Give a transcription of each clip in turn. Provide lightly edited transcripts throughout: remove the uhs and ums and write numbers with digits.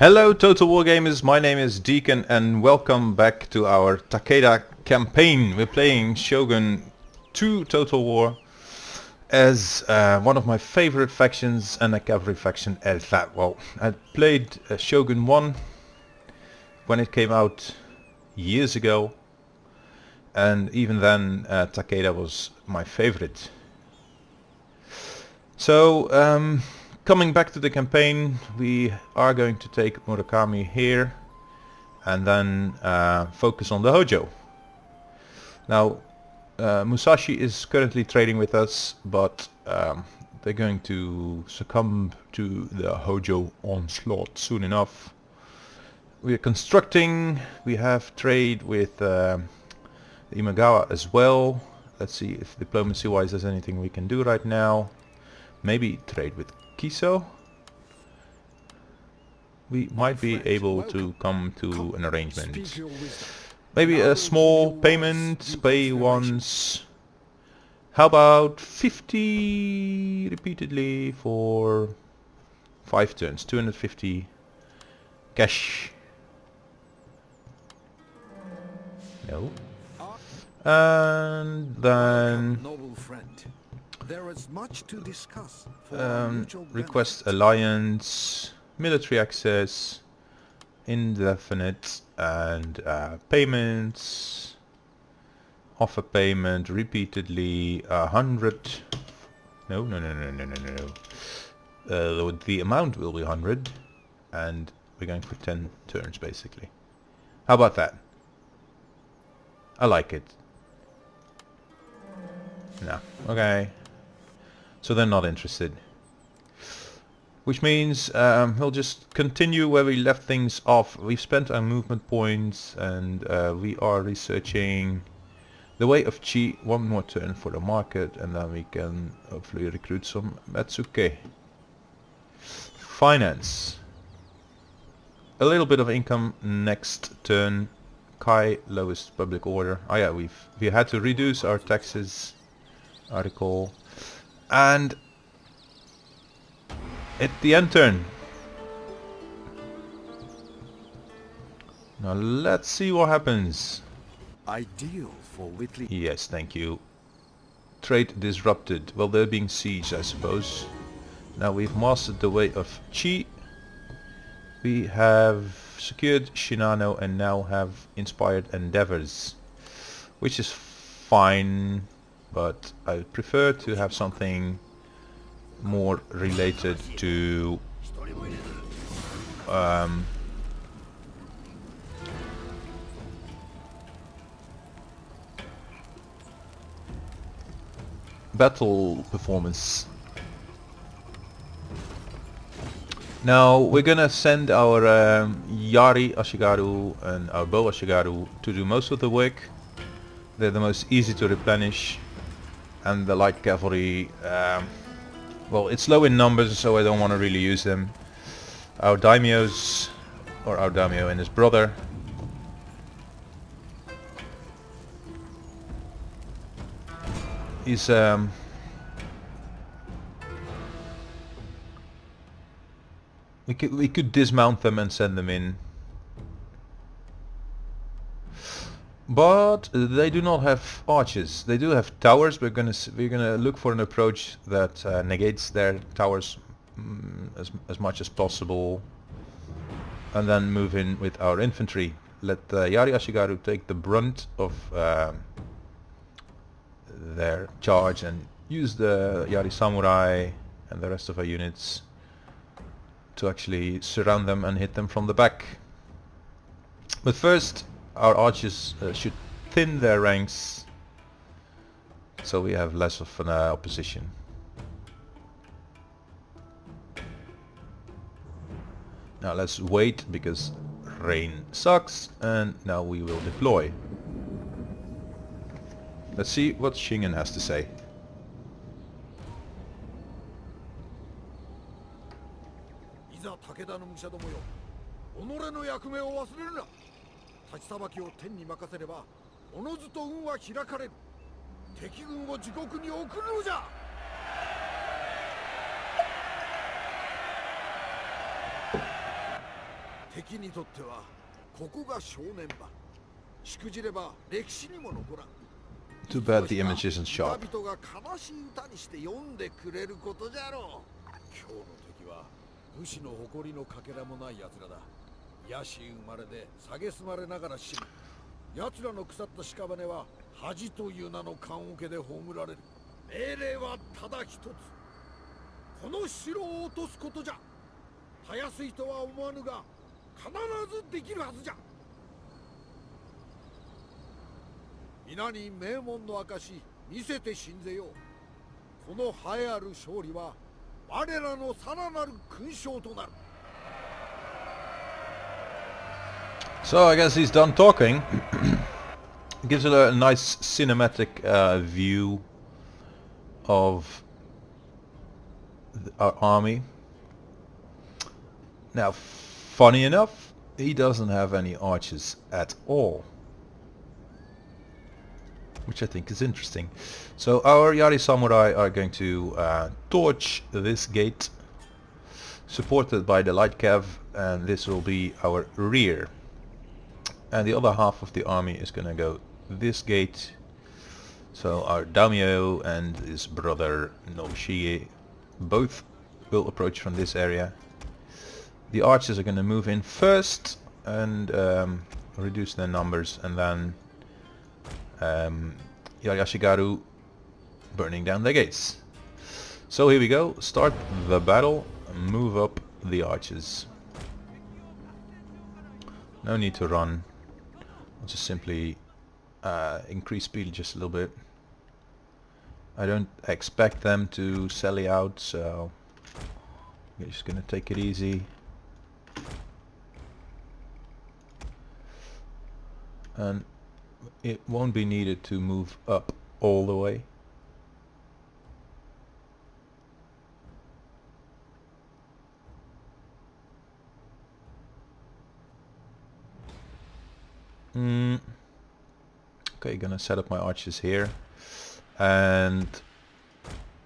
Hello Total War gamers, my name is Deacon and welcome back to our Takeda Campaign. We're playing Shogun 2 Total War as one of my favorite factions and a cavalry faction as that. Well, I played Shogun 1 when it came out years ago, and even then Takeda was my favorite. So coming back to the campaign, we are going to take Murakami here and then focus on the Hojo. Now Musashi is currently trading with us, but they're going to succumb to the Hojo onslaught soon enough. We are constructing, we have trade with Imagawa as well. Let's see if diplomacy wise there's anything we can do right now. Maybe trade with Kiso. We might be able to come to an arrangement. Maybe a small payment, pay once. How about 50 repeatedly for 5 turns, 250 cash. No. And then there is much to discuss. Request alliance, military access, indefinite, and payments. Offer payment repeatedly 100. No. The amount will be 100, and we're going for 10 turns basically. How about that? I like it. No. Okay. So they're not interested. Which means we'll just continue where we left things off. We've spent our movement points and we are researching the way of Chi. One more turn for the market and then we can hopefully recruit some Matsuke. Finance. A little bit of income next turn. Kai, lowest public order. Oh yeah, we had to reduce our taxes, I recall. And at the end turn. Now let's see what happens. Ideal for Whitley. Yes, thank you. Trade disrupted. Well, they're being sieged, I suppose. Now we've mastered the way of Chi. We have secured Shinano and now have inspired endeavors, which is fine, but I would prefer to have something more related to battle performance. Now we're gonna send our Yari Ashigaru and our Bow Ashigaru to do most of the work. They're the most easy to replenish, and the light cavalry, well, it's low in numbers, so I don't want to really use them. Our daimyos, or our daimyo and his brother, is we could dismount them and send them in, but they do not have archers. They do have towers. We're gonna look for an approach that negates their towers as much as possible, and then move in with our infantry. Let Yari Ashigaru take the brunt of their charge and use the Yari Samurai and the rest of our units to actually surround them and hit them from the back. But first, our archers should thin their ranks so we have less of an opposition. Now let's wait because rain sucks, and now we will deploy. Let's see what Shingen has to say. 敵にとってはここが正念場。しくじれば歴史にも残らん。 Too bad the image isn't sharp. 人々が悲しい歌にして読んでくれることじゃろう。今日の敵は武士の誇りのかけらもない奴らだ。野心生まれで蔑まれながら死ぬ。奴らの腐った屍は恥という名の棺桶で葬られる。命令はただ一つ。この城を落とすことじゃ。たやすいとは思わぬが必ずできるはずじゃ。皆に名門の証見せて信ぜよう。この栄えある勝利は我らのさらなる勲章となる。 So I guess he's done talking. Gives it a nice cinematic view of our army. Now, funny enough, he doesn't have any archers at all, which I think is interesting. So our Yari Samurai are going to torch this gate, supported by the light cav, and this will be our rear. And the other half of the army is going to go this gate. So our daimyo and his brother Nobushige both will approach from this area. The archers are going to move in first and reduce their numbers, and then Yashigaru burning down the gates. So here we go, start the battle, move up the archers. No need to run, I'll just simply increase speed just a little bit. I don't expect them to sally out, so I'm just gonna take it easy. And it won't be needed to move up all the way. Okay, gonna set up my archers here and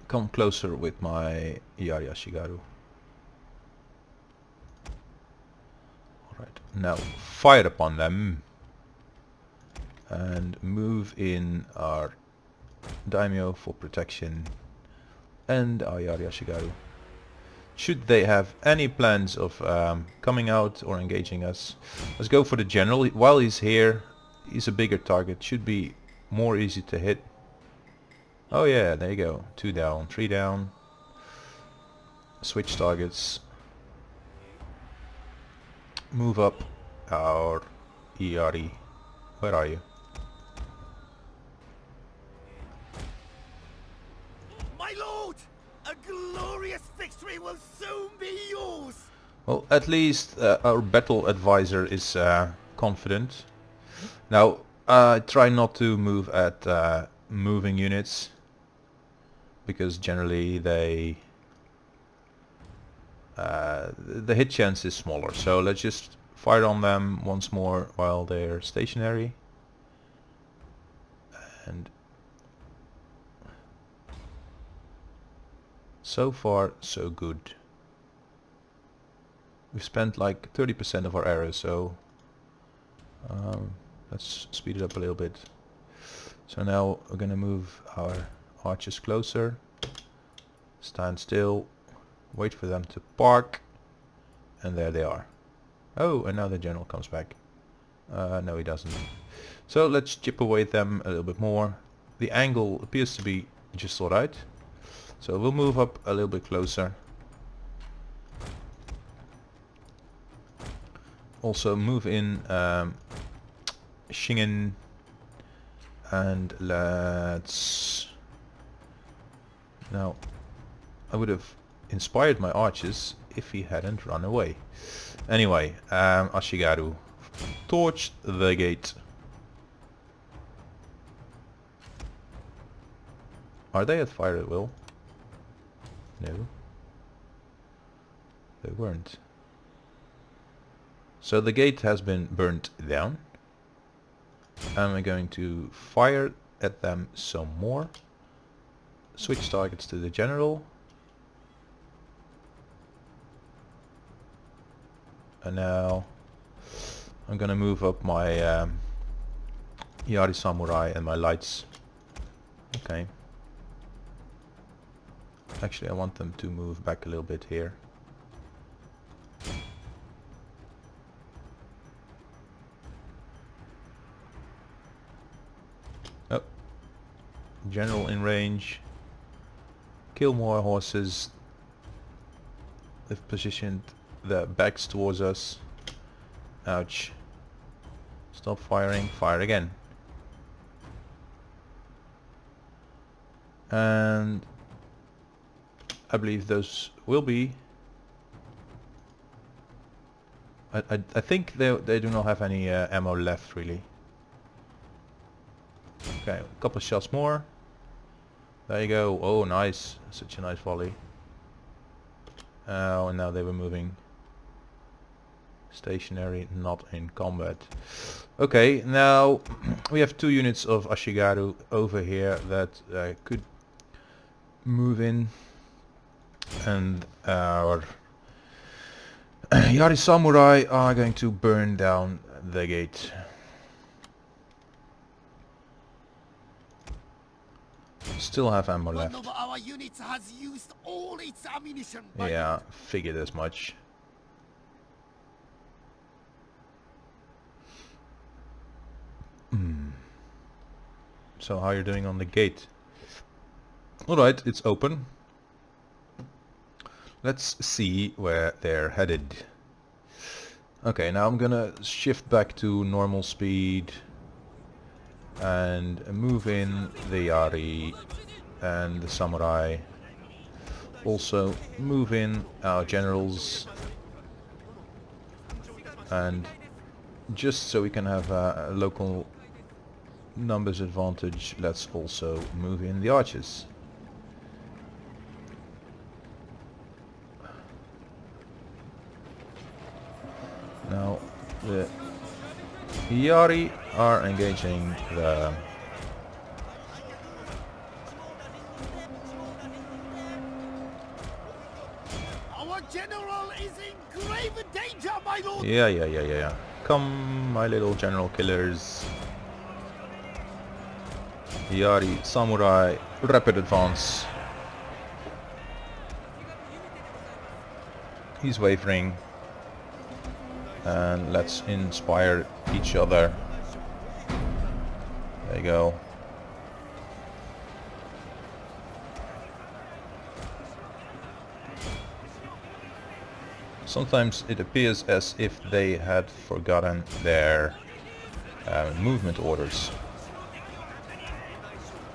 come closer with my Yari Ashigaru. Alright, now fire upon them and move in our daimyo for protection and our Yari Ashigaru. Should they have any plans of coming out or engaging us, let's go for the general. While he's here, he's a bigger target, should be more easy to hit. Oh yeah, there you go. 2 down, 3 down. Switch targets. Move up our Iari. Where are you? My lord! A glorious victory will soon be yours! Well, at least our battle advisor is confident. Now, try not to move at moving units, because generally they the hit chance is smaller. So let's just fire on them once more while they're stationary. And so far so good. We've spent like 30% of our arrows, so let's speed it up a little bit. So now we're gonna move our archers closer, stand still, wait for them to park, and there they are. Oh, and now the general comes back. No, he doesn't. So let's chip away at them a little bit more. The angle appears to be just alright, so we'll move up a little bit closer. Also move in Shingen, and let's... Now, I would have inspired my archers if he hadn't run away. Anyway, Ashigaru, torch the gate. Are they at fire at will? No, they weren't. So the gate has been burnt down, and we're going to fire at them some more. Switch targets to the general. And now I'm gonna move up my Yari Samurai and my lights. Okay. Actually, I want them to move back a little bit here. Oh. General in range. Kill more horses. They've positioned their backs towards us. Ouch. Stop firing. Fire again. And I believe those will be... I think they do not have any ammo left really. Okay, a couple of shots more. There you go. Oh, nice. Such a nice volley. Oh, and now they were moving. Stationary, not in combat. Okay, now we have 2 units of Ashigaru over here that could move in. And our Yari Samurai are going to burn down the gate. Still have ammo One left. of our units has used all its ammunition. Yeah, figured as much. So how are you doing on the gate? Alright, it's open. Let's see where they're headed. Okay, now I'm gonna shift back to normal speed and move in the Yari and the Samurai. Also move in our generals, and just so we can have a local numbers advantage, let's also move in the archers. Now the Yari are engaging the Our general is in grave danger, my lord. yeah. Come, my little general killers. Yari Samurai, rapid advance. He's wavering. And let's inspire each other. There you go. Sometimes it appears as if they had forgotten their movement orders.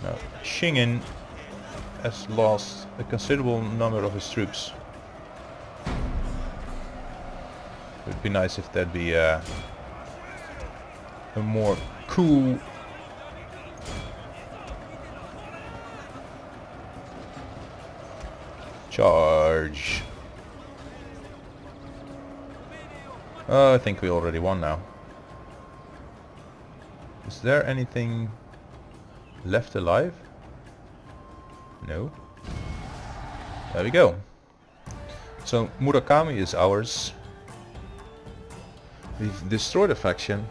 Now, Shingen has lost a considerable number of his troops. It would be nice if there'd be a more cool charge. Oh, I think we already won now. Is there anything left alive? No. There we go. So Murakami is ours. We've destroyed a faction.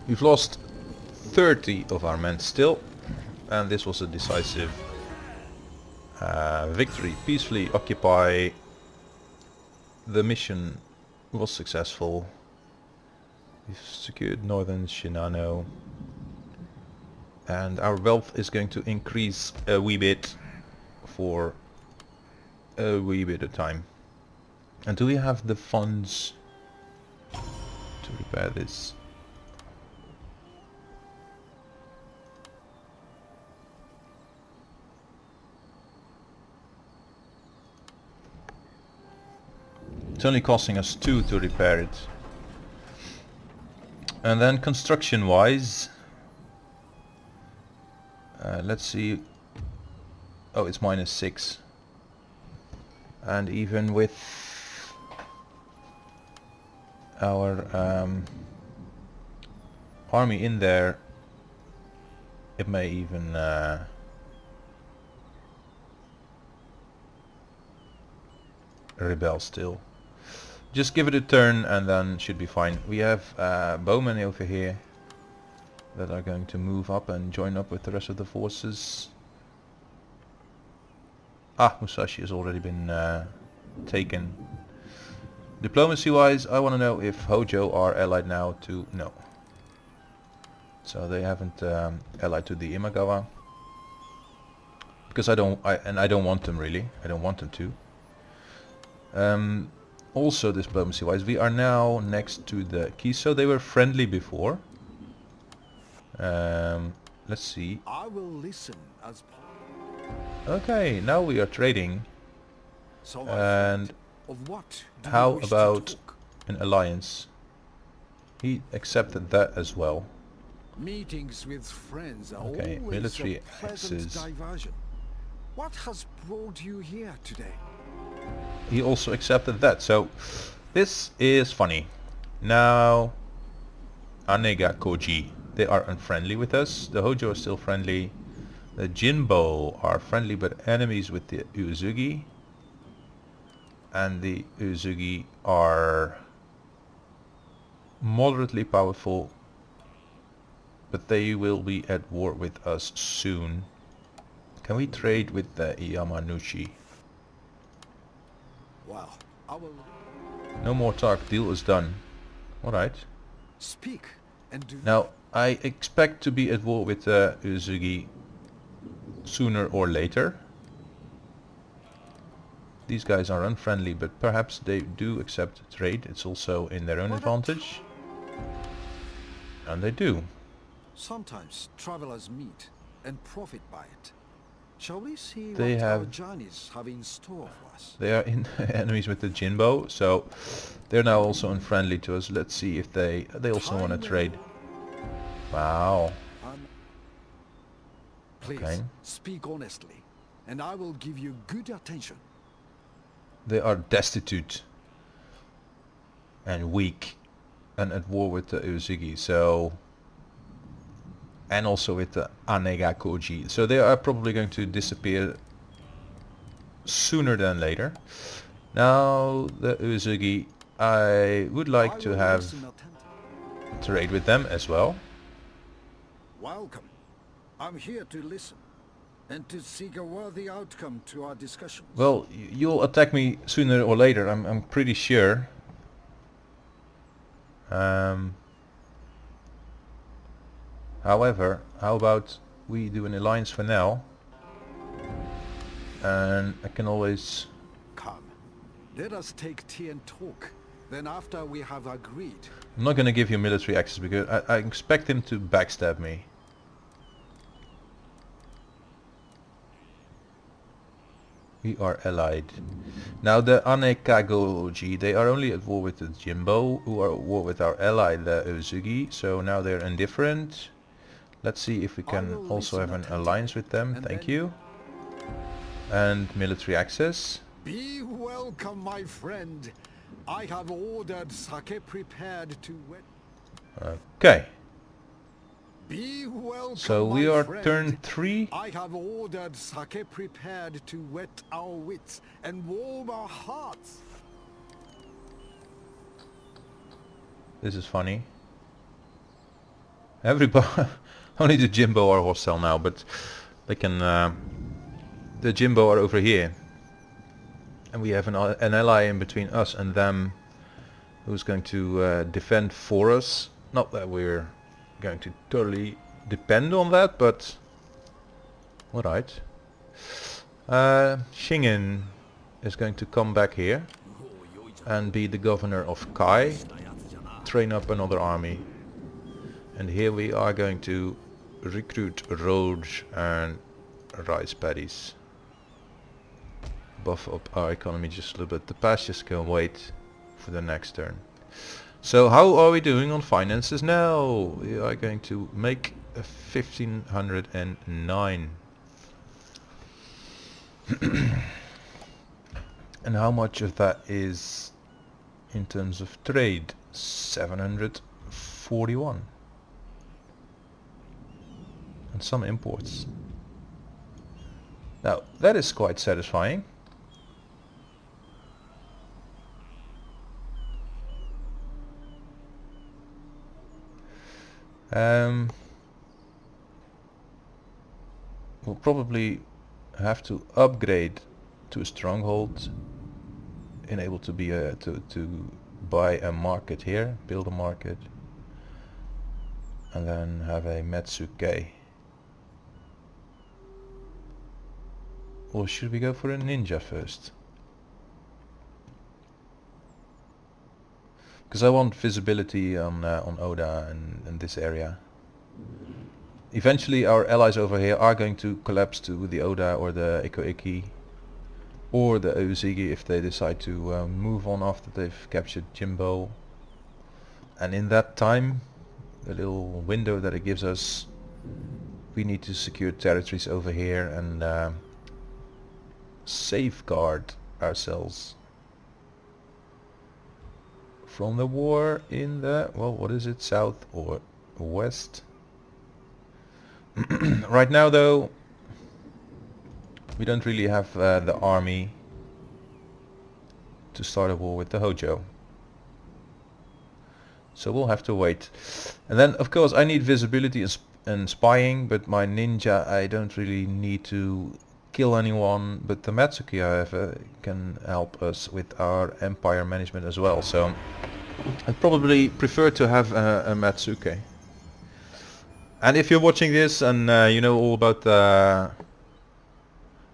We've lost 30 of our men still, and this was a decisive victory. Peacefully occupy. The mission was successful. We've secured northern Shinano, and our wealth is going to increase a wee bit for a wee bit of time. And do we have the funds to repair this? It's only costing us 2 to repair it. And then construction wise, let's see. Oh, it's -6. And even with our army in there, it may even rebel still. Just give it a turn and then should be fine. We have bowmen over here that are going to move up and join up with the rest of the forces. Ah, Musashi has already been taken. Diplomacy wise, I want to know if Hojo are allied now to... no. So they haven't allied to the Imagawa. Because I don't want them really. I don't want them to. Also diplomacy wise, we are now next to the Kiso. They were friendly before. Let's see. I will listen as Okay, now we are trading. so And of what do you how wish to about talk? an alliance? He accepted that as well. Meetings with friends are Okay, always military a pleasant axes. diversion. What has brought you here today? He also accepted that. So this is funny. Now Anega Koji, they are unfriendly with us. The Hojo are still friendly. The Jinbo are friendly but enemies with the Uesugi. And the Uesugi are moderately powerful, but they will be at war with us soon. Can we trade with the Yamanushi? Well, I will No more talk, deal is done. Alright. speak and do. Now, I expect to be at war with the Uesugi sooner or later. These guys are unfriendly, but perhaps they do accept trade. It's also in their own advantage. And they do. Sometimes travelers meet and profit by it. Shall we see They what our have- journeys have in store for us? They are in enemies with the Jinbo, so they're now also unfriendly to us. Let's see if they also want to trade. Wow. Please, Okay. speak honestly, and I will give you good attention. They are destitute and weak and at war with the Uesugi, so... and also with the Anega Koji. So they are probably going to disappear sooner than later. Now the Uesugi, I would like I to will have listen attentively. trade with them as well. Welcome. I'm here to listen and to seek a worthy outcome to our discussions. Well, you'll attack me sooner or later, I'm pretty sure. However, how about we do an alliance for now? And I can always... Come, let us take tea and talk. Then after we have agreed, I'm not going to give you military access because I expect him to backstab me. We are allied. Now the Anekagoji, they are only at war with the Jimbo, who are at war with our ally, the Uesugi. So now they're indifferent. Let's see if we can will also have listen an alliance with them. and Thank then- you. And military access. be welcome, my friend. I have ordered sake prepared to wet. Okay. Be welcome, So we my are friend. turn 3. I have ordered sake prepared to wet our wits and warm our hearts. This is funny. Everybody, only the Jimbo are hostile now, but they can. The Jimbo are over here, and we have an ally in between us and them, who's going to defend for us. Not that we're going to totally depend on that, but all right. Shingen is going to come back here and be the governor of Kai. Train up another army. And here we are going to recruit roads and rice paddies. Buff up our economy just a little bit. The pastures can wait for the next turn. So how are we doing on finances now? We are going to make a 1509. And how much of that is in terms of trade? 741. And some imports. Now that is quite satisfying. We'll probably have to upgrade to a stronghold, enable to be to buy a market here, build a market, and then have a Metsuke. Or should we go for a ninja first? Because I want visibility on Oda and this area. Eventually our allies over here are going to collapse to the Oda or the Iko-Iki or the Euzigi if they decide to move on after they've captured Jimbo. And in that time, the little window that it gives us, we need to secure territories over here and safeguard ourselves from the war in the, well, what is it, south or west? Right now though, we don't really have the army to start a war with the Hojo. So we'll have to wait. And then of course I need visibility and spying, but my ninja I don't really need to kill anyone, but the Matsuki however can help us with our empire management as well. So I'd probably prefer to have a Matsuke. And if you're watching this and you know all about the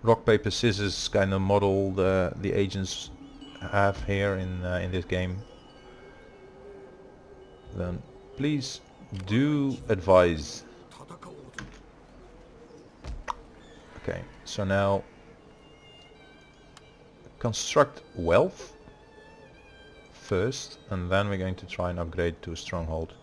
rock paper scissors kind of model the agents have here in this game, then please do advise. Okay, so now construct wealth first, and then we're going to try and upgrade to a stronghold.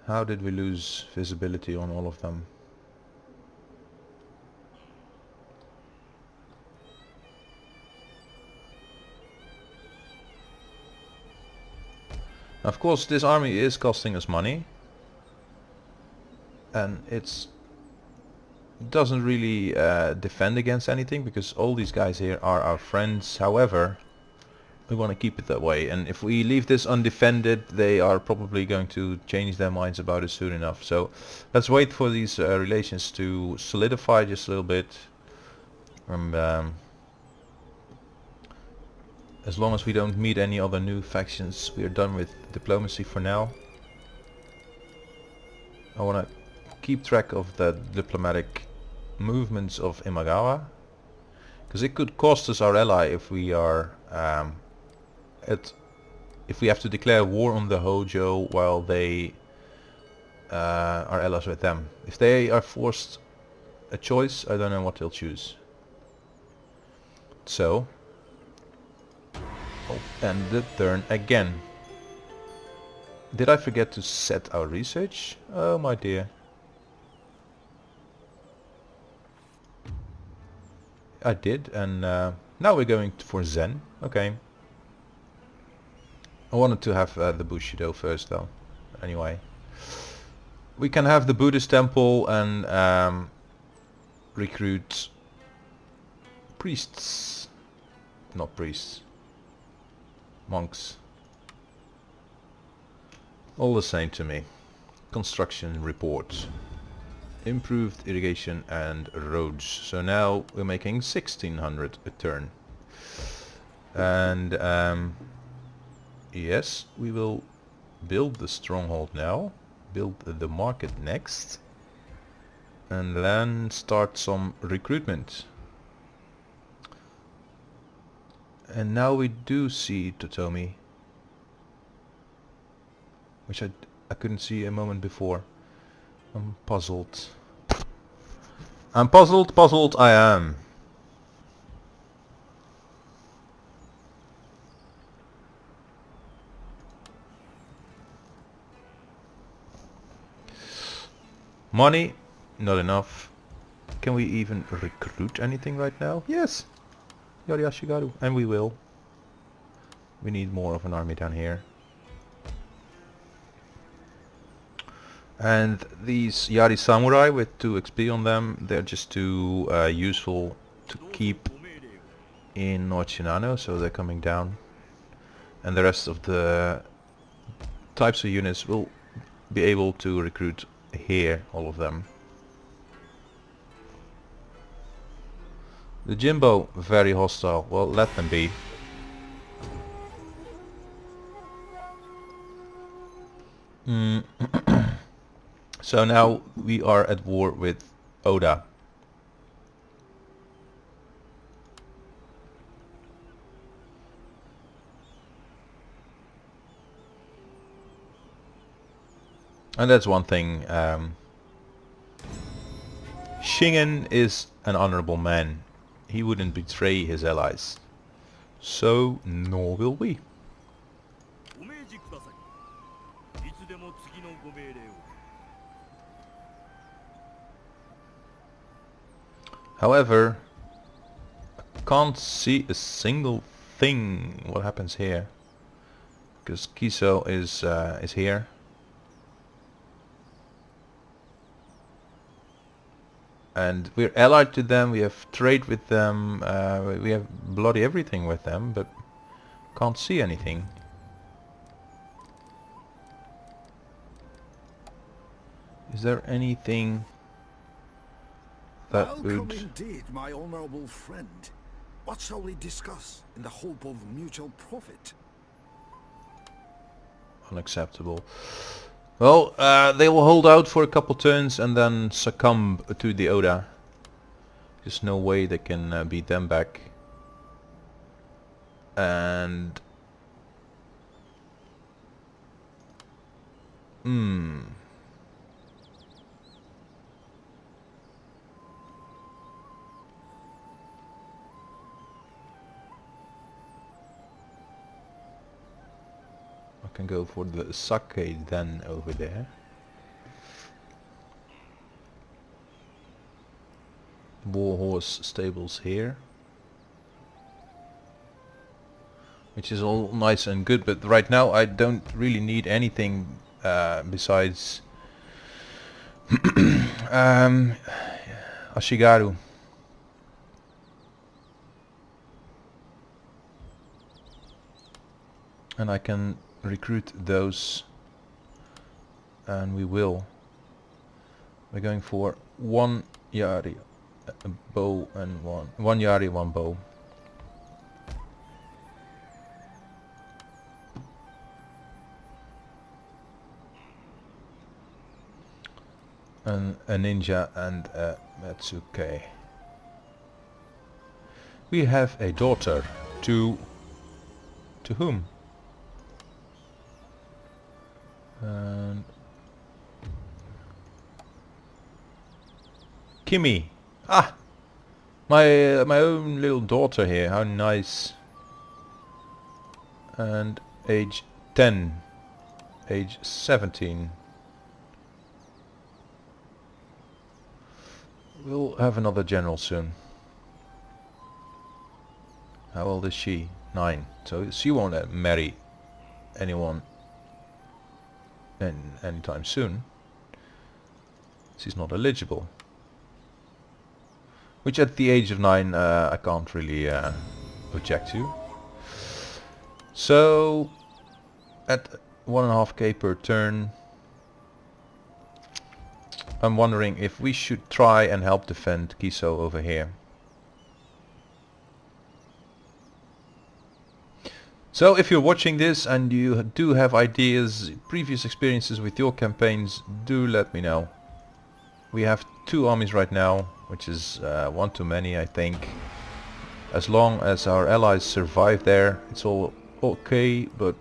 How did we lose visibility on all of them? Of course this army is costing us money, and it doesn't really defend against anything because all these guys here are our friends. However, we want to keep it that way, and if we leave this undefended they are probably going to change their minds about it soon enough. So let's wait for these relations to solidify just a little bit, and as long as we don't meet any other new factions, we are done with diplomacy for now. I want to keep track of the diplomatic movements of Imagawa, because it could cost us our ally if we are if we have to declare war on the Hojo while they are allies with them. If they are forced a choice, I don't know what they'll choose. So I'll end the turn again. Did I forget to set our research? Oh my dear. I did, and now we're going for Zen. Okay. I wanted to have the Bushido first though. Anyway. We can have the Buddhist temple and recruit priests. Not priests. Monks. All the same to me. Construction report. Improved irrigation and roads. So now we're making 1600 a turn. And yes, we will build the stronghold now. Build the market next. And then start some recruitment. And now we do see Totomi, which I couldn't see a moment before. I'm puzzled. I'm puzzled I am. Money, not enough. Can we even recruit anything right now? Yes! Yari Ashigaru. And we will. We need more of an army down here. And these Yari Samurai with 2 XP on them, they're just too useful to keep in North Shinano, so they're coming down. And the rest of the types of units will be able to recruit here, all of them. The Jimbo, very hostile. Well, let them be. So now we are at war with Oda. And that's one thing. Shingen is an honorable man. He wouldn't betray his allies. So, nor will we. However, I can't see a single thing. What happens here? Because Kiso is here. And we're allied to them, we have trade with them, we have bloody everything with them, but can't see anything. Is there anything that Welcome would... indeed, my honorable friend. What shall we discuss in the hope of mutual profit? Unacceptable. Well, they will hold out for a couple turns and then succumb to the Oda. There's no way they can beat them back. And... I can go for the sake then over there. Warhorse stables here. Which is all nice and good, but right now I don't really need anything besides Ashigaru. And I can recruit those, and we will. We're going for 1 Yari, a bow, and one Yari, 1 bow. And a ninja and a Matsuke. We have a daughter. To whom? And Kimi. Ah, my own little daughter here. How nice. And age 10, age 17. We'll have another general soon. How old is she? 9. So she won't marry anyone anytime soon. She's not eligible. Which at the age of 9 I can't really object to. So at 1.5k per turn, I'm wondering if we should try and help defend Kiso over here. So if you're watching this and you do have ideas, previous experiences with your campaigns, do let me know. We have 2 armies right now, which is 1 too many, I think. As long as our allies survive there, it's all okay, but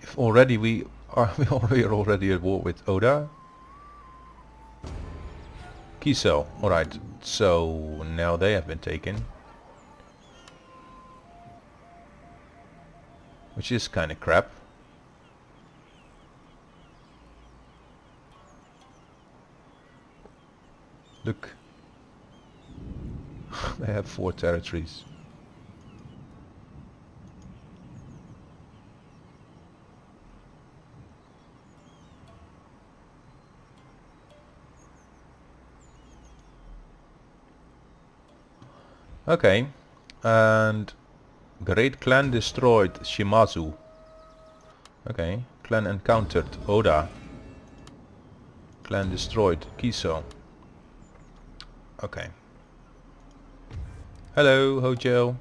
if already we are already at war with Oda. Kiso, alright, so now they have been taken. Which is kind of crap. Look. They have 4 territories. Okay, and Great Clan destroyed Shimazu. Okay, clan encountered Oda. Clan destroyed Kiso. Okay. Hello, Hojo.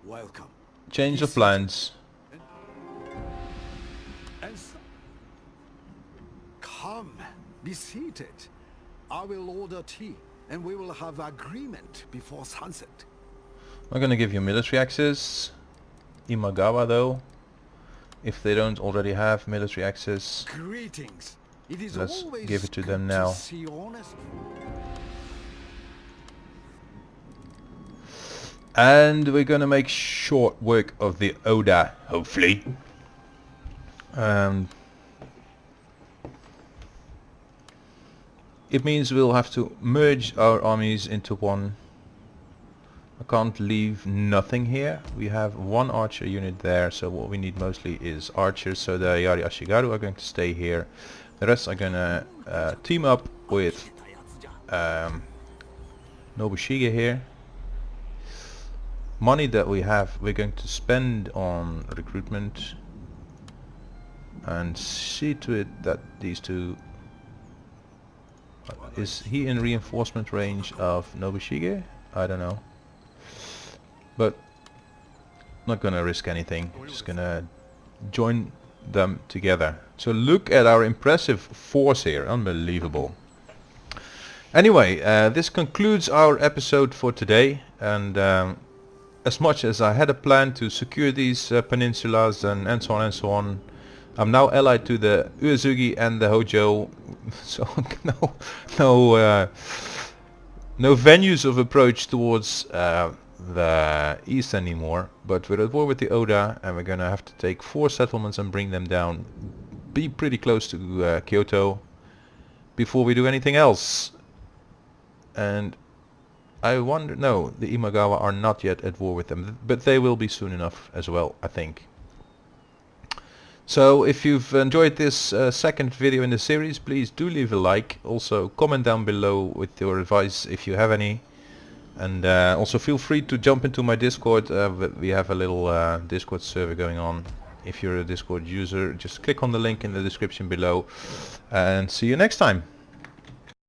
Welcome. Change of plans. Come, be seated. I will order tea, and we will have agreement before sunset. I'm gonna give you military access. Imagawa though, if they don't already have military access. Greetings. It is Let's always give it to good them now. see honest. And we're gonna make short work of the Oda, hopefully. It means we'll have to merge our armies into one. I can't leave nothing here. We have 1 archer unit there, so what we need mostly is archers. So the Yari Ashigaru are going to stay here. The rest are gonna team up with Nobushige here. Money that we have, we're going to spend on recruitment and see to it that these two. Is he in reinforcement range of Nobushige? I don't know. But not gonna risk anything. Just gonna join them together. So look at our impressive force here. Unbelievable. Anyway, this concludes our episode for today. And as much as I had a plan to secure these peninsulas and so on and so on, I'm now allied to the Uesugi and the Hojo, so no venues of approach towards the east anymore. But we're at war with the Oda, and we're gonna have to take 4 settlements and bring them down, be pretty close to Kyoto before we do anything else. And I wonder, no, the Imagawa are not yet at war with them, but they will be soon enough as well, I think. So if you've enjoyed this second video in the series, please do leave a like. Also comment down below with your advice if you have any. And also feel free to jump into my Discord. We have a little Discord server going on. If you're a Discord user, just click on the link in the description below. And see you next time.